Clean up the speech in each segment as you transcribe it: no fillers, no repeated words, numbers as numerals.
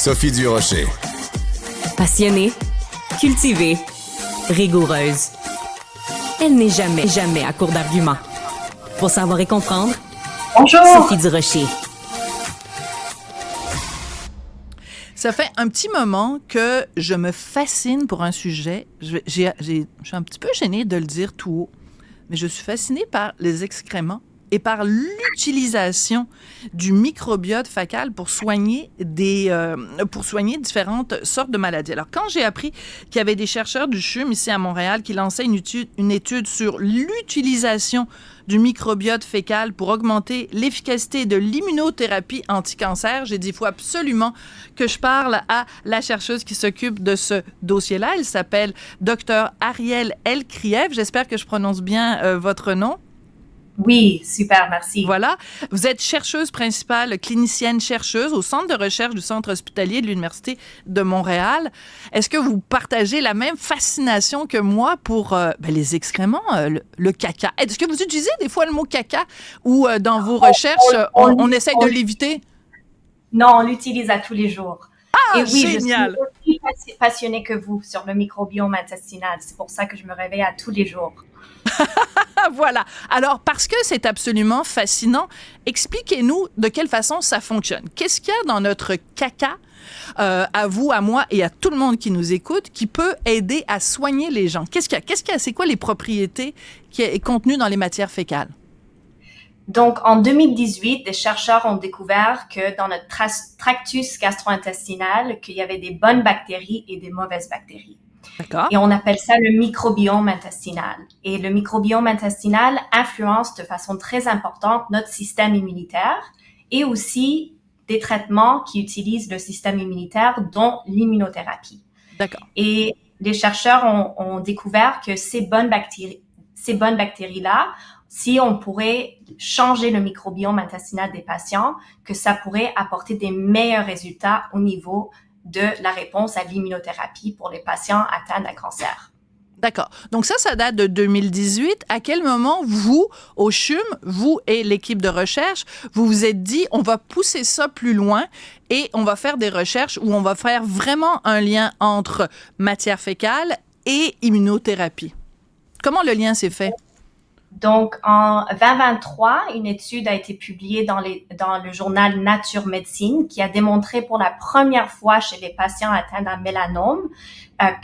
Sophie Durocher. Passionnée, cultivée, rigoureuse. Elle n'est jamais à court d'arguments. Pour savoir et comprendre, Bonjour. Sophie Durocher. Ça fait un petit moment que je me fascine pour un sujet. Je suis un petit peu gênée de le dire tout haut, mais je suis fascinée par les excréments et par l'utilisation du microbiote fécal pour soigner différentes sortes de maladies. Alors, quand j'ai appris qu'il y avait des chercheurs du CHUM ici à Montréal qui lançaient une étude sur l'utilisation du microbiote fécal pour augmenter l'efficacité de l'immunothérapie anti-cancer, j'ai dit, il faut absolument que je parle à la chercheuse qui s'occupe de ce dossier-là. Elle s'appelle Dr. Arielle Elkriev. J'espère que je prononce bien votre nom. Oui, super, merci. Voilà. Vous êtes chercheuse principale, clinicienne chercheuse au centre de recherche du Centre hospitalier de l'Université de Montréal. Est-ce que vous partagez la même fascination que moi pour les excréments, le caca? Est-ce que vous utilisez des fois le mot caca ou dans vos recherches, on essaye de l'éviter? Non, on l'utilise à tous les jours. Ah, et oui, génial! Je suis aussi passionnée que vous sur le microbiome intestinal. C'est pour ça que je me réveille à tous les jours. Voilà. Alors, parce que c'est absolument fascinant, expliquez-nous de quelle façon ça fonctionne. Qu'est-ce qu'il y a dans notre caca, à vous, à moi et à tout le monde qui nous écoute, qui peut aider à soigner les gens? Qu'est-ce qu'il y a? C'est quoi les propriétés qui est contenues dans les matières fécales? Donc, en 2018, des chercheurs ont découvert que dans notre tractus gastro-intestinal, qu'il y avait des bonnes bactéries et des mauvaises bactéries. D'accord. Et on appelle ça le microbiome intestinal. Et le microbiome intestinal influence de façon très importante notre système immunitaire et aussi des traitements qui utilisent le système immunitaire, dont l'immunothérapie. D'accord. Et les chercheurs ont découvert que ces bonnes bactéries-là, si on pourrait changer le microbiome intestinal des patients, que ça pourrait apporter des meilleurs résultats au niveau de la réponse à l'immunothérapie pour les patients atteints d'un cancer. D'accord. Donc ça date de 2018. À quel moment, vous, au CHUM, vous et l'équipe de recherche, vous vous êtes dit, on va pousser ça plus loin et on va faire des recherches où on va faire vraiment un lien entre matière fécale et immunothérapie? Comment le lien s'est fait? Donc, en 2023, une étude a été publiée dans le journal Nature Médecine qui a démontré pour la première fois chez les patients atteints d'un mélanome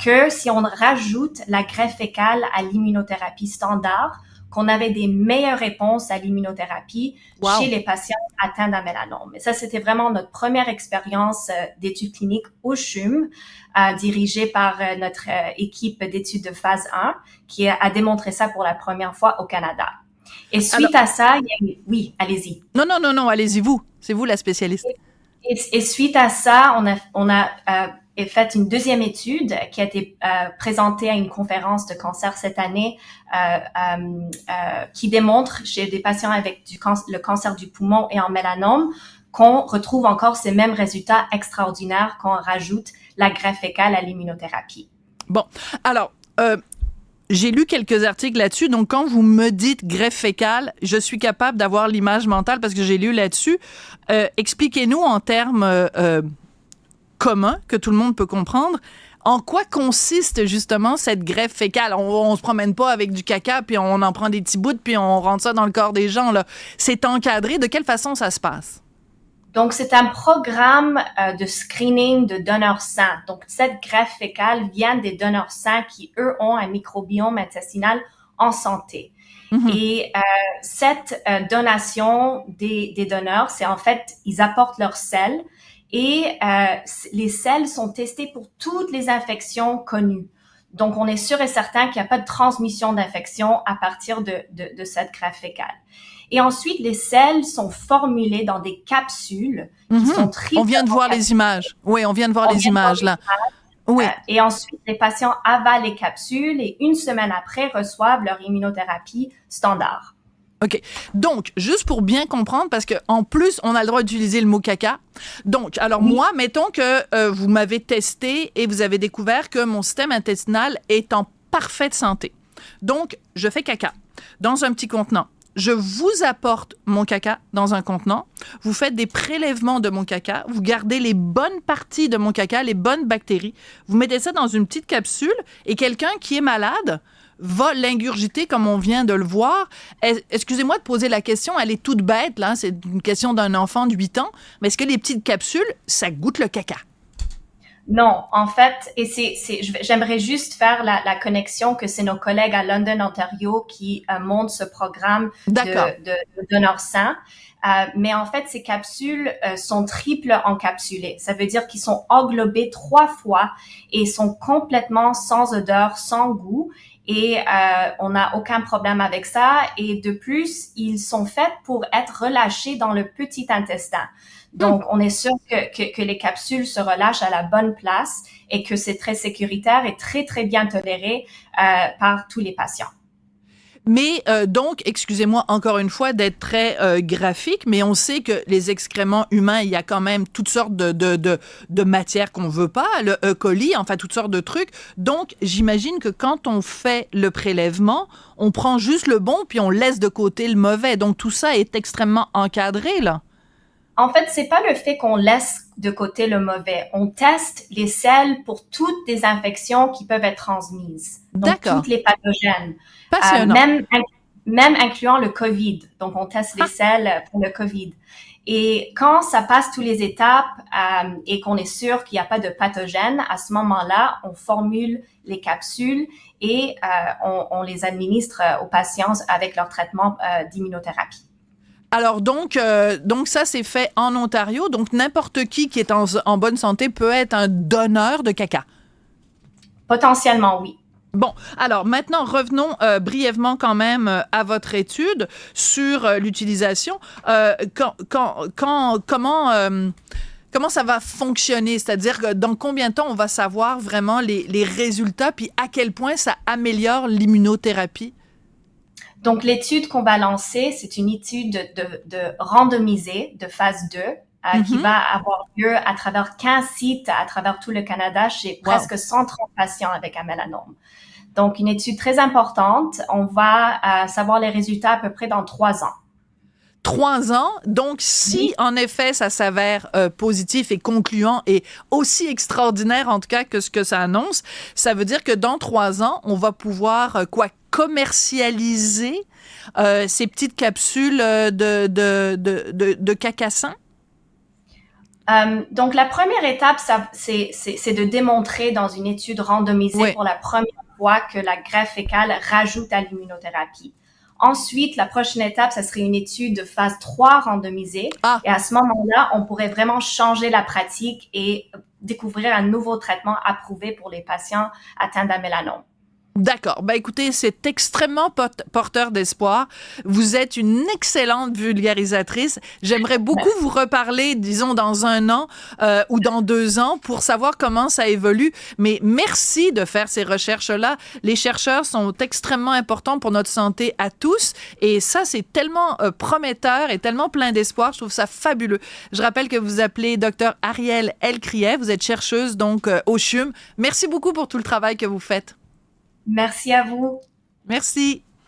que si on rajoute la greffe fécale à l'immunothérapie standard, qu'on avait des meilleures réponses à l'immunothérapie chez les patients atteints d'un mélanome. Et ça, c'était vraiment notre première expérience d'études cliniques au CHUM, dirigée par notre équipe d'études de phase 1, qui a démontré ça pour la première fois au Canada. Et suite à ça, oui, allez-y. Non, allez-y, vous. C'est vous la spécialiste. Et suite à ça, on a fait une deuxième étude qui a été présentée à une conférence de cancer cette année qui démontre chez des patients avec le cancer du poumon et en mélanome qu'on retrouve encore ces mêmes résultats extraordinaires quand on rajoute la greffe fécale à l'immunothérapie. Bon, alors, j'ai lu quelques articles là-dessus, donc quand vous me dites greffe fécale, je suis capable d'avoir l'image mentale parce que j'ai lu là-dessus. Expliquez-nous en termes communs que tout le monde peut comprendre, en quoi consiste justement cette greffe fécale? On se promène pas avec du caca, puis on en prend des petits bouts, puis on rentre ça dans le corps des gens, là. C'est encadré. De quelle façon ça se passe? Donc, c'est un programme de screening de donneurs sains. Donc, cette greffe fécale vient des donneurs sains qui, eux, ont un microbiome intestinal en santé. Mm-hmm. Et cette donation des donneurs, c'est en fait, ils apportent leurs selles et les selles sont testées pour toutes les infections connues. Donc, on est sûr et certain qu'il n'y a pas de transmission d'infection à partir de cette greffe fécale. Et ensuite, les selles sont formulées dans des capsules qui sont triées. On vient de voir les images. Oui, on vient de voir les images, là. Oui. Et ensuite, les patients avalent les capsules et une semaine après reçoivent leur immunothérapie standard. OK. Donc, juste pour bien comprendre, parce qu'en plus, on a le droit d'utiliser le mot caca. Donc, alors moi, mettons que vous m'avez testé et vous avez découvert que mon système intestinal est en parfaite santé. Donc, je fais caca dans un petit contenant. je vous apporte mon caca dans un contenant, vous faites des prélèvements de mon caca, vous gardez les bonnes parties de mon caca, les bonnes bactéries, vous mettez ça dans une petite capsule et quelqu'un qui est malade va l'ingurgiter comme on vient de le voir. Excusez-moi de poser la question, elle est toute bête, là, c'est une question d'un enfant de 8 ans, mais est-ce que les petites capsules, ça goûte le caca? Non, en fait, et j'aimerais juste faire la connexion que c'est nos collègues à London, Ontario, qui montent ce programme de donneurs sains. Mais en fait, ces capsules sont triple encapsulées. Ça veut dire qu'ils sont englobés 3 fois et sont complètement sans odeur, sans goût. Et on n'a aucun problème avec ça. Et de plus, ils sont faits pour être relâchés dans le petit intestin. Donc, on est sûr que les capsules se relâchent à la bonne place et que c'est très sécuritaire et très, très bien toléré par tous les patients. Mais donc, excusez-moi encore une fois d'être très graphique, mais on sait que les excréments humains, il y a quand même toutes sortes de matières qu'on veut pas, le E. coli, enfin toutes sortes de trucs. Donc, j'imagine que quand on fait le prélèvement, on prend juste le bon puis on laisse de côté le mauvais. Donc, tout ça est extrêmement encadré, là. En fait, c'est pas le fait qu'on laisse de côté le mauvais. On teste les selles pour toutes les infections qui peuvent être transmises. Donc, toutes les pathogènes. Passionnant. Même incluant le COVID. Donc, on teste les selles pour le COVID. Et quand ça passe toutes les étapes et qu'on est sûr qu'il n'y a pas de pathogène, à ce moment-là, on formule les capsules et on les administre aux patients avec leur traitement d'immunothérapie. Alors donc ça c'est fait en Ontario, donc n'importe qui est en bonne santé peut être un donneur de caca. Potentiellement, oui. Bon, alors maintenant revenons brièvement quand même à votre étude sur l'utilisation. Comment ça va fonctionner? C'est-à-dire dans combien de temps on va savoir vraiment les résultats, puis à quel point ça améliore l'immunothérapie? Donc, l'étude qu'on va lancer, c'est une étude de randomisée de phase 2 qui va avoir lieu à travers 15 sites à travers tout le Canada chez presque 130 patients avec un mélanome. Donc, une étude très importante. On va savoir les résultats à peu près dans 3 ans. 3 ans. Donc, si en effet ça s'avère positif et concluant et aussi extraordinaire en tout cas que ce que ça annonce, ça veut dire que dans 3 ans, on va pouvoir commercialiser ces petites capsules de cacassin? Donc, la première étape, c'est de démontrer dans une étude randomisée pour la première fois que la greffe fécale rajoute à l'immunothérapie. Ensuite, la prochaine étape, ça serait une étude de phase 3 randomisée. Et à ce moment-là, on pourrait vraiment changer la pratique et découvrir un nouveau traitement approuvé pour les patients atteints d'un mélanome. D'accord. Ben écoutez, c'est extrêmement porteur d'espoir. Vous êtes une excellente vulgarisatrice. J'aimerais beaucoup vous reparler, disons, dans 1 an ou dans 2 ans pour savoir comment ça évolue. Mais merci de faire ces recherches-là. Les chercheurs sont extrêmement importants pour notre santé à tous. Et ça, c'est tellement prometteur et tellement plein d'espoir. Je trouve ça fabuleux. Je rappelle que vous appelez Dr Arielle Elcriet. Vous êtes chercheuse donc au CHUM. Merci beaucoup pour tout le travail que vous faites. Merci à vous. Merci.